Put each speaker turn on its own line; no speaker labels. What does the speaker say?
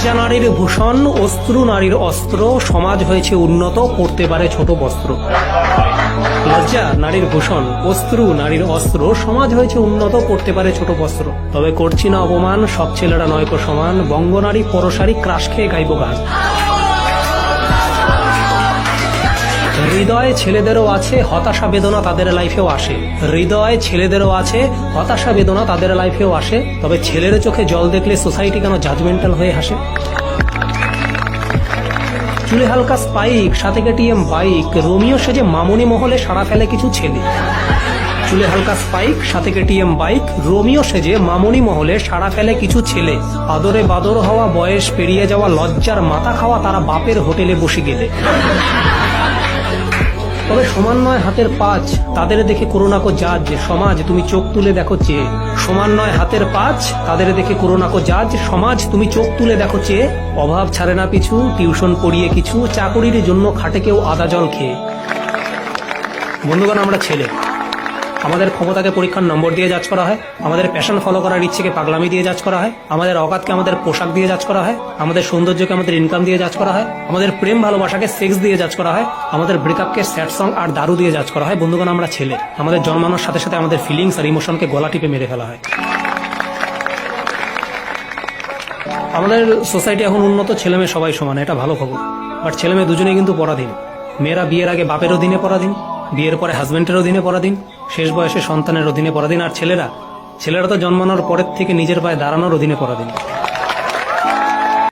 লজ্জা নারীর ভূষণ, অস্ত্র নারীর অস্ত্র, সমাজ হয়েছে উন্নত, পড়তে পারে ছোট বস্ত্র। লজ্জা নারীর ভূষণ, অস্ত্র নারীর অস্ত্র, সমাজ হয়েছে উন্নত, পড়তে পারে ছোট বস্ত্র। তবে করছি না অপমান, সব ছেলেরা নয়কো সমান, বঙ্গনারী পরশারী ক্রাশ খেয়ে গাইব গান। হৃদয় ছেলেদেরও আছে, হতাশা বেদনা তাদের লাইফেও আসে। হৃদয় ছেলেদেরও আছে, হতাশা বেদনা তাদের লাইফেও আসে। তবে ছেলের চোখে জল দেখলে সোসাইটি কেন জাজমেন্টাল হয়ে হাসে? চুলে হালকা স্পাইক, সাথে কেটিএম বাইক, রোমিও সেজে মামুনি মহলে সাড়া ফেলে কিছু ছেলে। চুলে হালকা স্পাইক, সাথে কেটিএম বাইক, রোমিও সেজে মামুনি মহলে সাড়া ফেলে কিছু ছেলে। আদরে বাদর হওয়া, বয়স পেরিয়ে যাওয়া, লজ্জার মাথা খাওয়া তারা বাপের হোটেলে বসে গেলে। তবে সমান নয় হাতের পাঁচ, তাদের দেখে করোনা কো জাজ, সমাজ তুমি চোখ তুলে দেখো চেয়ে। সমান নয় হাতের পাঁচ, তাদের দেখে করোনা কো জাজ, সমাজ তুমি চোখ তুলে দেখো চেয়ে। অভাব ছাড়ে না পিছু, টিউশন পড়িয়ে কিছু, চাকুরির জন্য খাটে কেউ আদা জল খেয়ে। বন্ধুগণ, আমরা ছেলে, আমাদের ক্ষমতাকে পরীক্ষার নম্বর দিয়ে যাচ করা হয়, আমাদের প্যাশন ফলো করার ইচ্ছেকে পাগলামি দিয়ে যাচ করা হয়, আমাদের অকাতকে আমাদের পোশাক দিয়ে যাচ করা হয়, আমাদের সৌন্দর্যকে আমাদের ইনকাম দিয়ে যাচ করা হয়, আমাদের প্রেম ভালোবাসাকে সেক্স দিয়ে যাচ করা হয়, আমাদের ব্রেকআপকে স্যাড সং আর দারু দিয়ে যাচ করা হয়। বন্ধুগণ, আমরা ছেলে, আমাদের জন্মানোর সাথে সাথে আমাদের ফিলিংস আর ইমোশনকে গলা টিপে মেরে ফেলা হয়। আমাদের সোসাইটি এখন উন্নত, ছেলে মেয়ে সবাই সমান, এটা ভালো খবর। বাট ছেলে মেয়ে দুজনেই কিন্তু পরাধীন। মেয়েরা বিয়ের আগে বাপের অধীনে পরাধীন, বিয়ের পরে হাজবেন্ডের অধীনে পরাধীন, শেষ বয়সে সন্তানের অধীনে পরাধীন। আর ছেলেরা তো জন্মানোর পরের থেকে নিজের পায়ে দাঁড়ানোর অধীনে পরাধীন।